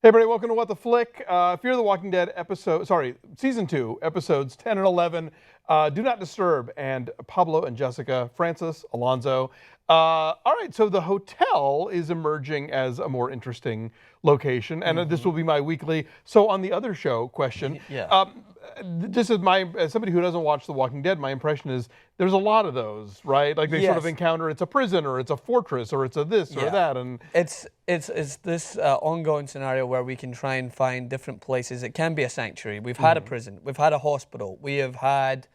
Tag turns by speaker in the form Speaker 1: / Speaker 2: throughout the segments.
Speaker 1: Hey everybody, welcome to What the Flick. Fear the Walking Dead season 2, episodes 10 and 11, Do Not Disturb, and Pablo and Jessica, Francis, Alonso. All right, so the hotel is emerging as a more interesting location, and this will be my weekly, so on the other show question.
Speaker 2: Yeah.
Speaker 1: This is as somebody who doesn't watch The Walking Dead, my impression is there's a lot of those, right? Like they sort of encounter it's a prison or it's a fortress or it's a this or that, and
Speaker 2: it's this ongoing scenario where we can try and find different places. It can be a sanctuary. We've had a prison. We've had a hospital. We have had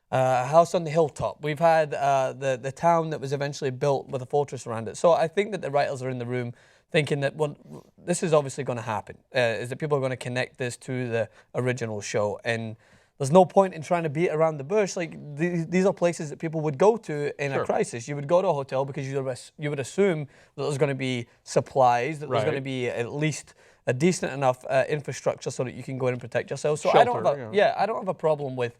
Speaker 2: a house on the hilltop. We've had the town that was eventually built with a fortress around it. So I think that the writers are in the room thinking that, well, this is obviously going to happen, is that people are going to connect this to the original show. And there's no point in trying to beat around the bush. Like, these are places that people would go to in a crisis. You would go to a hotel because you would assume that there's going to be supplies, that there's going to be at least a decent enough infrastructure so that you can go in and protect yourself. So
Speaker 1: Shelter,
Speaker 2: I don't have a problem with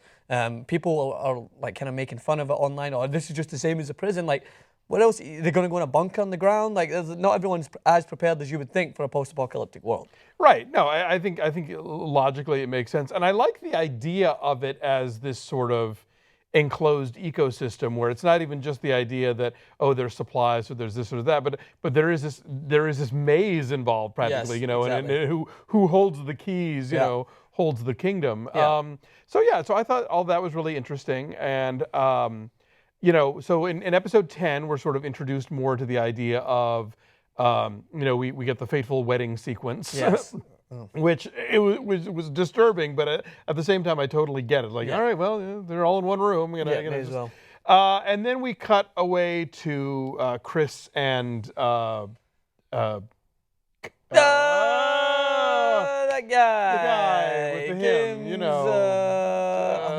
Speaker 2: people are like kind of making fun of it online, or this is just the same as a prison. Like, what else? They're going to go in a bunker on the ground? Like, not everyone's as prepared as you would think for a post-apocalyptic world.
Speaker 1: Right. No, I think logically it makes sense. And I like the idea of it as this sort of enclosed ecosystem where it's not even just the idea that, oh, there's supplies or there's this or that, but there is this maze involved practically,
Speaker 2: exactly.
Speaker 1: and who holds the keys, holds the kingdom.
Speaker 2: Yeah.
Speaker 1: So I thought all that was really interesting. And so in episode 10, we're sort of introduced more to the idea of, we get the fateful wedding sequence,
Speaker 2: Yes.
Speaker 1: which it was disturbing, but at the same time, I totally get it. Like, all right, well, they're all in one room.
Speaker 2: May as well.
Speaker 1: And then we cut away to Chris and
Speaker 2: that guy.
Speaker 1: The guy with the hymn,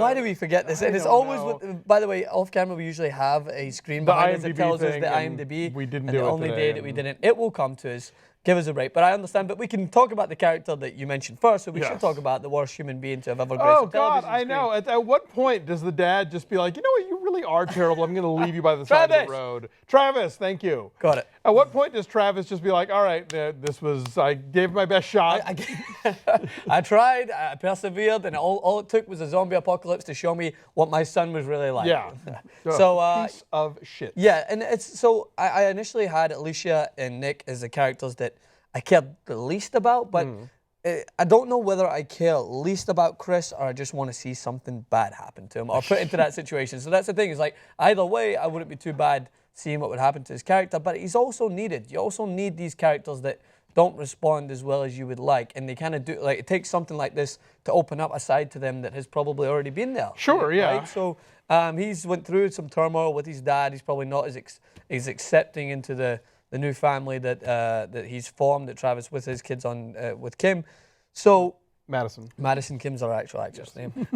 Speaker 2: why do we forget this? And it's always, by the way, off camera we usually have a screen behind us that tells us the IMDb.
Speaker 1: We didn't
Speaker 2: and
Speaker 1: do it
Speaker 2: the only
Speaker 1: today,
Speaker 2: day that we didn't. It will come to us. Give us a break. But I understand. But we can talk about the character that you mentioned first. So we should talk about the worst human being to have ever graced
Speaker 1: Oh
Speaker 2: a television
Speaker 1: God, I know. At what point does the dad just be like, you know what, you really are terrible. I'm going to leave you by the side of the road. Travis, thank you.
Speaker 2: Got it.
Speaker 1: At what point does Travis just be like, all right, I gave my best shot.
Speaker 2: I tried, I persevered, and all it took was a zombie apocalypse to show me what my son was really like.
Speaker 1: Yeah.
Speaker 2: So
Speaker 1: piece of shit.
Speaker 2: Yeah, and I initially had Alicia and Nick as the characters that I cared the least about, but I don't know whether I care least about Chris or I just want to see something bad happen to him or put into that situation. So that's the thing, is like, either way, I wouldn't be too bad seeing what would happen to his character, but he's also needed. You also need these characters that don't respond as well as you would like, and they kind of do, like, it takes something like this to open up a side to them that has probably already been there.
Speaker 1: Sure, yeah.
Speaker 2: Right? So he's went through some turmoil with his dad. He's probably not as accepting into the new family that he's formed, that Travis with his kids on with Kim. So Madison, Kim's our actual actress name.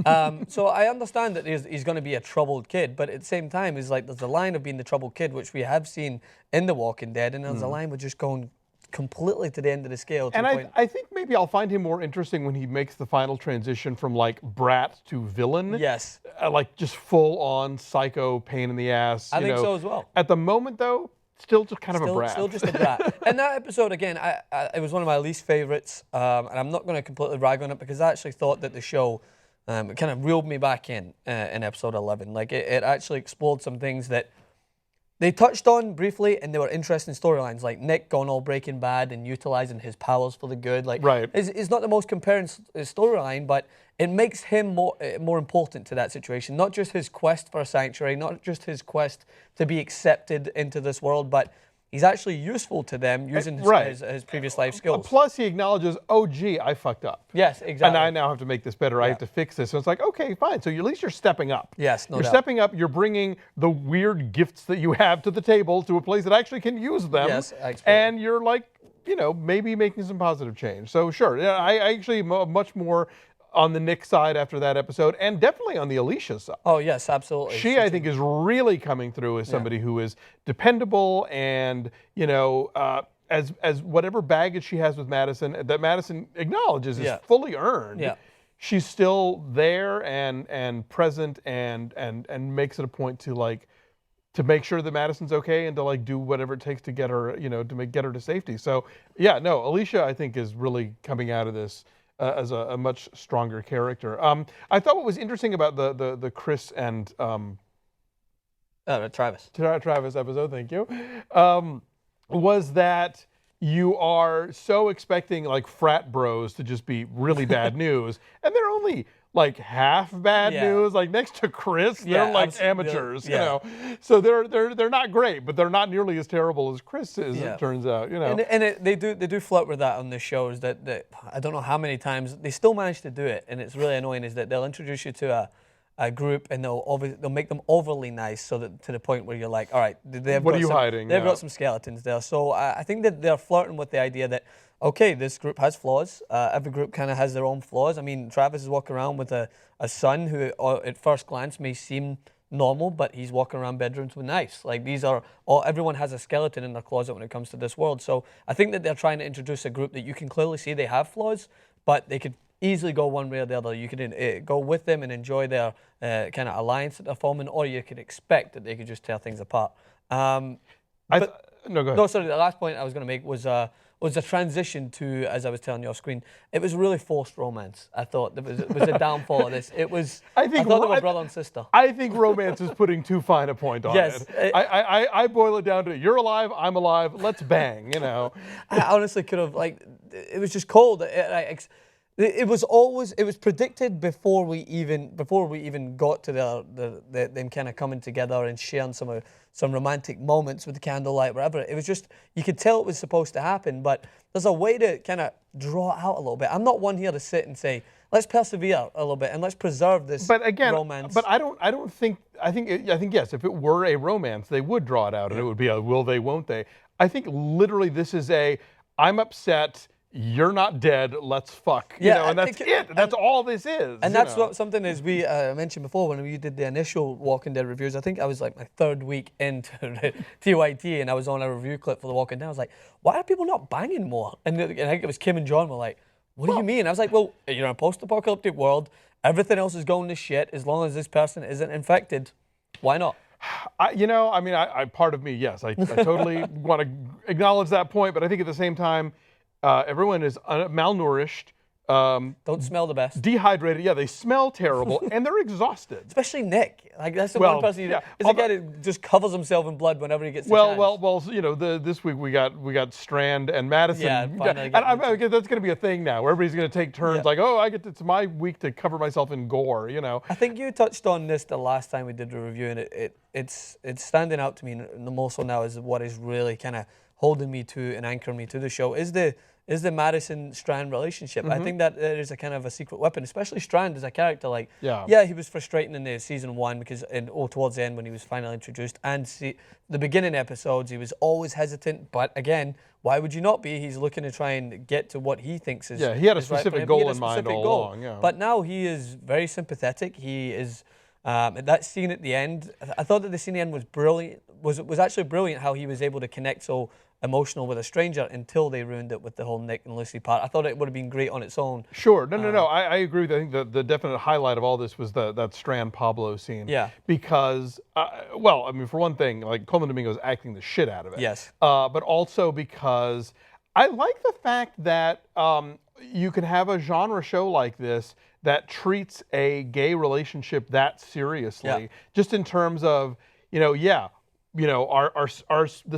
Speaker 2: So I understand that he's going to be a troubled kid, but at the same time, it's like there's a line of being the troubled kid, which we have seen in The Walking Dead, and there's a line with just going completely to the end of the scale.
Speaker 1: And I think maybe I'll find him more interesting when he makes the final transition from like brat to villain.
Speaker 2: Yes.
Speaker 1: Like just full on psycho pain in the ass.
Speaker 2: I think so as well.
Speaker 1: At the moment though, still just kind of a brat.
Speaker 2: Still just a brat. And that episode, again, it was one of my least favorites. And I'm not going to completely rag on it because I actually thought that the show it kind of reeled me back in episode 11. Like, it actually explored some things that they touched on briefly, and they were interesting storylines, like Nick going all Breaking Bad and utilizing his powers for the good. Like, it's not the most compelling storyline, but it makes him more important to that situation. Not just his quest for a sanctuary, not just his quest to be accepted into this world, but he's actually useful to them using his previous life skills.
Speaker 1: Plus, he acknowledges, oh, gee, I fucked up.
Speaker 2: Yes, exactly.
Speaker 1: And I now have to make this better. I have to fix this. So it's like, okay, fine. So at least you're stepping up.
Speaker 2: Yes, no doubt.
Speaker 1: You're stepping up. You're bringing the weird gifts that you have to the table to a place that actually can use them.
Speaker 2: Yes,
Speaker 1: and you're like, maybe making some positive change. So sure, I actually much more on the Nick side after that episode, and definitely on the Alicia side.
Speaker 2: Oh, yes, absolutely.
Speaker 1: She, I think, is really coming through as somebody who is dependable and, as whatever baggage she has with Madison, that Madison acknowledges is fully earned.
Speaker 2: Yeah.
Speaker 1: She's still there and present and makes it a point to, like, to make sure that Madison's okay and to like do whatever it takes to get her, to get her to safety. So yeah, no, Alicia I think is really coming out of this as a much stronger character. I thought what was interesting about the Chris and
Speaker 2: Travis
Speaker 1: episode, thank you, was that you are so expecting like frat bros to just be really bad news, and they're only like half bad news. Like next to Chris, they're like amateurs, So they're not great, but they're not nearly as terrible as Chris is. It turns out,
Speaker 2: And they do flirt with that on the shows. That I don't know how many times they still manage to do it, and it's really annoying. Is that they'll introduce you to a group and they'll make them overly nice, so that to the point where you're like, all right,
Speaker 1: what are you hiding?
Speaker 2: They've got some skeletons there. So I think that they're flirting with the idea that, okay, this group has flaws. Every group kind of has their own flaws. I mean, Travis is walking around with a son who at first glance may seem normal, but he's walking around bedrooms with knives. Like everyone has a skeleton in their closet when it comes to this world. So I think that they're trying to introduce a group that you can clearly see they have flaws, but they could easily go one way or the other. You could go with them and enjoy their kind of alliance that they're forming, or you could expect that they could just tear things apart.
Speaker 1: No, go ahead.
Speaker 2: No, sorry. The last point I was going to make was a transition to, as I was telling you off screen, it was really forced romance. I thought it was a downfall of this. It was. I thought they were brother and sister.
Speaker 1: I think romance is putting too fine a point on it. I boil it down to you're alive, I'm alive, let's bang.
Speaker 2: I honestly could have it was just cold. It was predicted before we even got to them kind of coming together and sharing some romantic moments with the candlelight, whatever. It was just, you could tell it was supposed to happen, but there's a way to kind of draw it out a little bit. I'm not one here to sit and say, let's persevere a little bit and let's preserve this romance.
Speaker 1: But I think yes, if it were a romance, they would draw it out and it would be a will they, won't they. I think literally this is I'm upset, you're not dead, let's fuck. And that's it. That's all this is.
Speaker 2: And that's something as we mentioned before when we did the initial Walking Dead reviews. I think I was like my third week into the TYT and I was on a review clip for The Walking Dead. I was like, why are people not banging more? And I think it was Kim and John were like, what do you mean? I was like, well, you're in a post-apocalyptic world. Everything else is going to shit. As long as this person isn't infected, why not?
Speaker 1: Part of me, yes, I totally want to acknowledge that point, but I think at the same time, everyone is malnourished.
Speaker 2: Don't smell the best.
Speaker 1: Dehydrated. Yeah, they smell terrible, and they're exhausted.
Speaker 2: Especially Nick. Like that's the one person. It's a guy that just covers himself in blood whenever he gets.
Speaker 1: This week we got Strand and Madison.
Speaker 2: Yeah,
Speaker 1: and that's going to be a thing now. Where everybody's going to take turns. Like, it's my week to cover myself in gore.
Speaker 2: I think you touched on this the last time we did the review, and it's standing out to me the more so now is what is really kind of holding me to and anchoring me to the show is the Madison-Strand relationship. I think that there is a kind of a secret weapon, especially Strand as a character. Like, he was frustrating in the season 1 because towards the end when he was finally introduced, and the beginning episodes he was always hesitant. But again, why would you not be? He's looking to try and get to what he thinks is
Speaker 1: he had a specific goal in mind all along. Yeah.
Speaker 2: But now he is very sympathetic. He is. That scene at the end, I thought that the scene at the end was brilliant. Was actually brilliant how he was able to connect so emotional with a stranger until they ruined it with the whole Nick and Lucy part. I thought it would have been great on its own.
Speaker 1: Sure. No. I agree. I think the definite highlight of all this was that Strand Pablo scene.
Speaker 2: Yeah.
Speaker 1: Because, for one thing, like Coleman Domingo's acting the shit out of it.
Speaker 2: Yes.
Speaker 1: But also because I like the fact that you can have a genre show like this that treats a gay relationship that seriously, just in terms of, the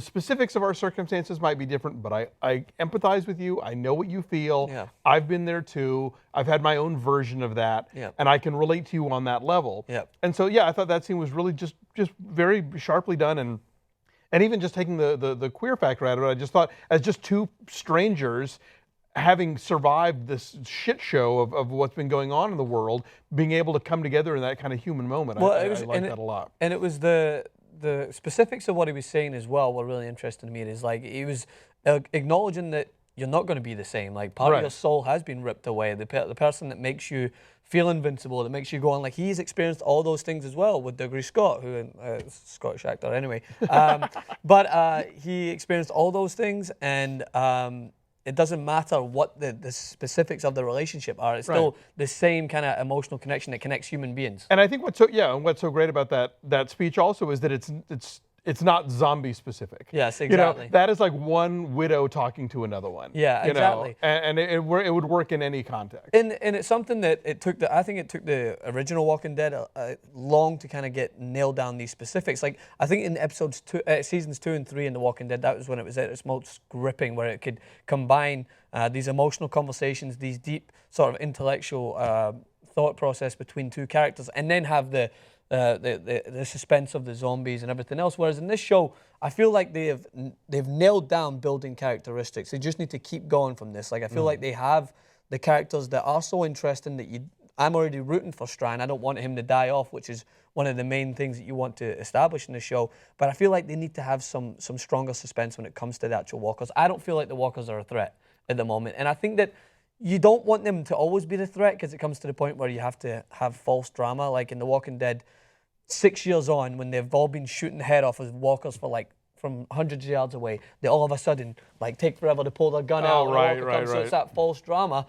Speaker 1: specifics of our circumstances might be different, but I empathize with you. I know what you feel.
Speaker 2: Yeah.
Speaker 1: I've been there too. I've had my own version of that, and I can relate to you on that level.
Speaker 2: Yeah.
Speaker 1: And so, I thought that scene was really just very sharply done, and even just taking the queer factor out of it, I just thought as just two strangers having survived this shit show of what's been going on in the world, being able to come together in that kind of human moment, I like that a lot.
Speaker 2: And it was the specifics of what he was saying as well were really interesting to me. It is like he was acknowledging that you're not going to be the same. Like part of your soul has been ripped away. The person that makes you feel invincible, that makes you go on. Like he's experienced all those things as well with Dougray Scott, who Scottish actor anyway. But he experienced all those things, and it doesn't matter what the specifics of the relationship are. It's still the same kind of emotional connection that connects human beings.
Speaker 1: And I think what's so great about that speech also is that it's it's not zombie specific.
Speaker 2: Yes, exactly.
Speaker 1: You know, that is like one widow talking to another one.
Speaker 2: Yeah,
Speaker 1: you
Speaker 2: exactly.
Speaker 1: know, and it would work in any context.
Speaker 2: And it's something that I think it took the original Walking Dead long to kind of get nailed down these specifics. Like I think in seasons 2 and 3 in The Walking Dead, that was when it was at its most gripping, where it could combine these emotional conversations, these deep sort of intellectual thought process between two characters, and then have the suspense of the zombies and everything else. Whereas in this show, I feel like they've nailed down building characteristics. They just need to keep going from this. Like I feel like they have the characters that are so interesting that I'm already rooting for Strand. I don't want him to die off, which is one of the main things that you want to establish in the show. But I feel like they need to have some stronger suspense when it comes to the actual walkers. I don't feel like the walkers are a threat at the moment, and I think that you don't want them to always be the threat, because it comes to the point where you have to have false drama. Like in The Walking Dead, 6 years on, when they've all been shooting the head off of walkers for like from hundreds of yards away, they all of a sudden like take forever to pull their gun out.
Speaker 1: Right.
Speaker 2: So it's that false drama.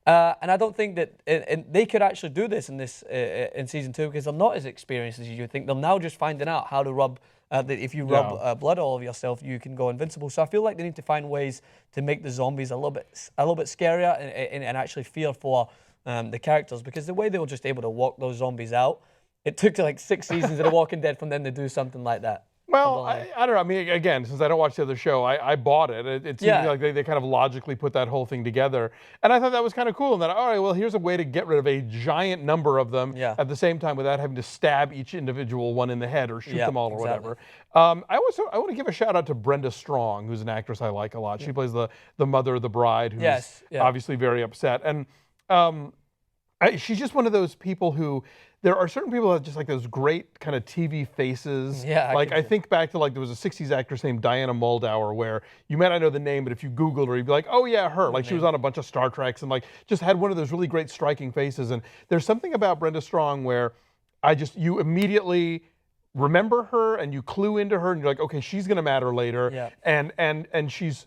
Speaker 2: And I don't think that and they could actually do this in season 2, because they're not as experienced as you think. They're now just finding out how to rub. That if you rub blood all over yourself, you can go invincible. So I feel like they need to find ways to make the zombies a little bit scarier and actually fear for the characters, because the way they were just able to walk those zombies out, it took like 6 seasons of The Walking Dead from them to do something like that.
Speaker 1: Well, I don't know. I mean, again, since I don't watch the other show, I bought it. It seemed like they kind of logically put that whole thing together. And I thought that was kind of cool. And then, all right, well, here's a way to get rid of a giant number of them at the same time without having to stab each individual one in the head or shoot them all or whatever. I want to give a shout out to Brenda Strong, who's an actress I like a lot. She plays the mother of the bride, who's obviously very upset. And she's just one of those people who, there are certain people that have just like those great kind of TV faces.
Speaker 2: Yeah.
Speaker 1: Like I think back to like there was a 60s actress named Diana Muldaur, where you might not know the name, but if you Googled her, you'd be like, oh yeah, her. Like she was on a bunch of Star Treks and like just had one of those really great striking faces. And there's something about Brenda Strong where you immediately remember her and you clue into her and you're like, okay, she's gonna matter later.
Speaker 2: Yeah.
Speaker 1: And she's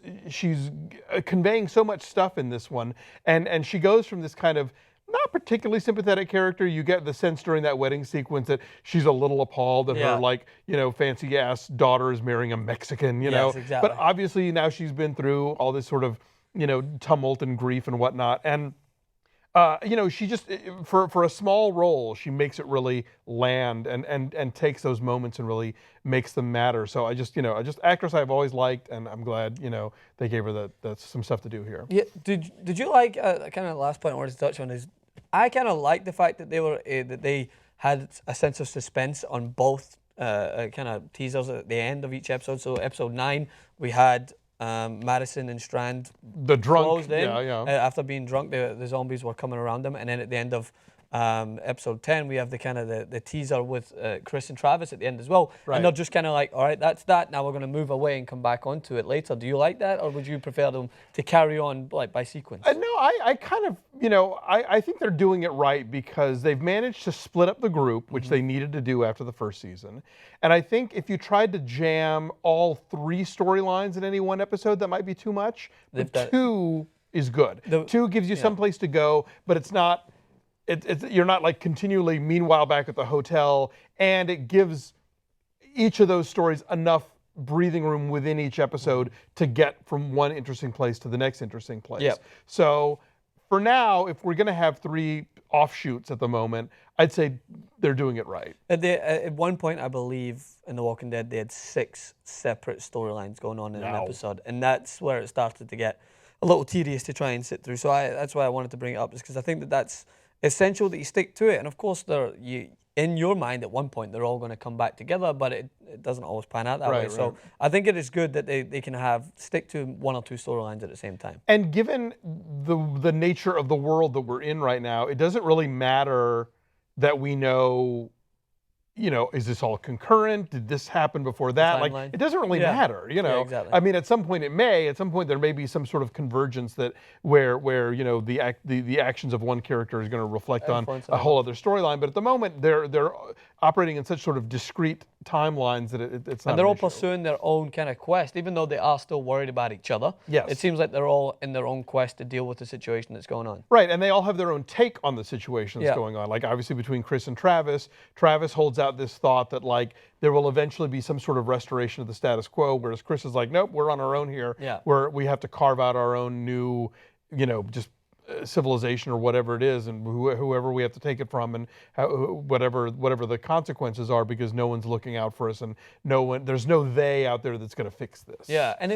Speaker 1: conveying so much stuff in this one. And she goes from this kind of not particularly sympathetic character. You get the sense during that wedding sequence that she's a little appalled that her like, fancy ass daughter is marrying a Mexican, you know.
Speaker 2: Exactly.
Speaker 1: But obviously now she's been through all this sort of, tumult and grief and whatnot. And she just, for a small role, she makes it really land and takes those moments and really makes them matter. So I just actress I've always liked, and I'm glad, they gave her that's some stuff to do here.
Speaker 2: Yeah. Did you like kind of the last point I wanted to touch on is, I kind of like the fact that they had a sense of suspense on both kind of teasers at the end of each episode. So episode 9, we had Madison and Strand closed in. After being drunk, the zombies were coming around them, and then at the end of episode 10, we have the kind of the teaser with Chris and Travis at the end as well. Right. And they're just kind of like, all right, that's that. Now we're going to move away and come back onto it later. Do you like that, or would you prefer them to carry on like by sequence?
Speaker 1: No, I kind of, I think they're doing it right, because they've managed to split up the group, which they needed to do after the first season. And I think if you tried to jam all 3 storylines in any one episode, that might be too much. But 2 is good. 2 gives you some place to go, but it's not. You're not like continually meanwhile back at the hotel, and it gives each of those stories enough breathing room within each episode to get from one interesting place to the next interesting place. Yep. So for now, if we're going to have 3 offshoots at the moment, I'd say they're doing it right.
Speaker 2: At one point, I believe, in The Walking Dead, they had 6 separate storylines going on in an episode, and that's where it started to get a little tedious to try and sit through. So that's why I wanted to bring it up, is because I think that's essential that you stick to it. And of course, in your mind at one point they're all going to come back together, but it doesn't always pan out that way. Right. So I think it is good that they can stick to 1 or 2 storylines at the same time. And
Speaker 1: given the nature of the world that we're in right now, it doesn't really matter that we know, is this all concurrent? Did this happen before that? Like, it doesn't really matter,
Speaker 2: Yeah, exactly.
Speaker 1: I mean, at some point it may. At some point there may be some sort of convergence that where the actions of one character is going to reflect on a whole other storyline. But at the moment, operating in such sort of discrete timelines that it's not.
Speaker 2: And they're
Speaker 1: an
Speaker 2: all
Speaker 1: issue.
Speaker 2: pursuing their own kind of quest, even though they are still worried about each other.
Speaker 1: Yes.
Speaker 2: It seems like they're all in their own quest to deal with the situation that's going on.
Speaker 1: Right, and they all have their own take on the situation that's going on. Like obviously between Chris and Travis holds out this thought that like there will eventually be some sort of restoration of the status quo, whereas Chris is like, nope, we're on our own here.
Speaker 2: Yeah.
Speaker 1: Where we have to carve out our own new, just civilization or whatever it is, and whoever we have to take it from, and whatever the consequences are, because no one's looking out for us, and there's no they out there that's going to fix this.
Speaker 2: Yeah, and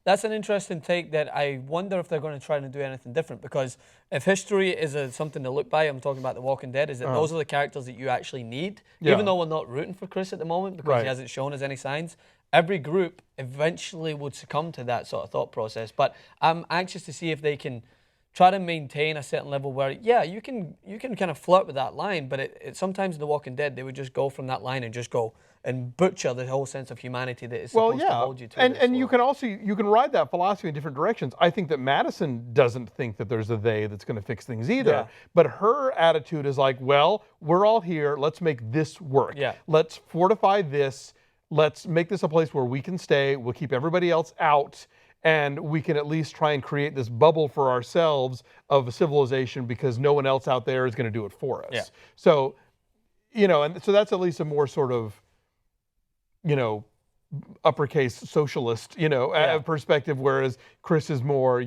Speaker 2: that's an interesting take that I wonder if they're going to try to do anything different, because if history is something to look by, I'm talking about The Walking Dead, is that those are the characters that you actually need, even though we're not rooting for Chris at the moment because he hasn't shown us any signs. Every group eventually would succumb to that sort of thought process, but I'm anxious to see if they can try to maintain a certain level where, you can kind of flirt with that line, but it sometimes in The Walking Dead, they would just go from that line and just go and butcher the whole sense of humanity that is supposed to hold you to.
Speaker 1: And you can ride that philosophy in different directions. I think that Madison doesn't think that there's a they that's going to fix things either. But her attitude is like, well, we're all here. Let's make this work. Let's fortify this. Let's make this a place where we can stay. We'll keep everybody else out. And we can at least try and create this bubble for ourselves of a civilization, because no one else out there is going to do it for us. So, and so that's at least a more sort of, uppercase socialist, perspective, whereas Chris is more,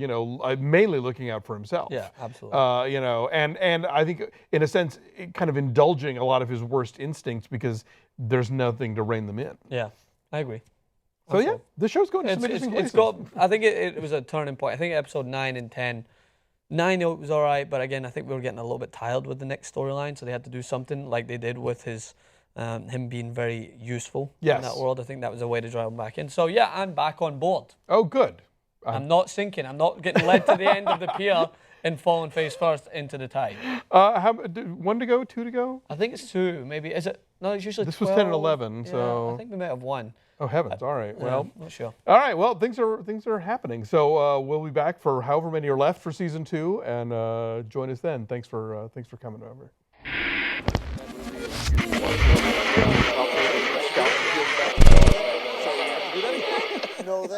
Speaker 1: mainly looking out for himself.
Speaker 2: Yeah, absolutely.
Speaker 1: And I think in a sense, kind of indulging a lot of his worst instincts because there's nothing to rein them in.
Speaker 2: Yeah, I agree.
Speaker 1: So yeah, the show's going to some interesting places.
Speaker 2: I think it was a turning point. I think episode 9 and 10. 9 it was all right, but again, I think we were getting a little bit tired with the next storyline, so they had to do something like they did with his him being very useful in that world. I think that was a way to drive him back in. So yeah, I'm back on board.
Speaker 1: Oh, good.
Speaker 2: I'm not sinking. I'm not getting led to the end of the pier and falling face first into the tide.
Speaker 1: 1 to go, 2 to go?
Speaker 2: I think it's 2. Maybe is it? No, it's usually.
Speaker 1: This
Speaker 2: 12.
Speaker 1: was 10 and 11, so
Speaker 2: I think we might have 1.
Speaker 1: Oh heavens! All right. Well,
Speaker 2: not sure.
Speaker 1: All right. Well, things are happening. So we'll be back for however many are left for season 2, and join us then. Thanks for coming over.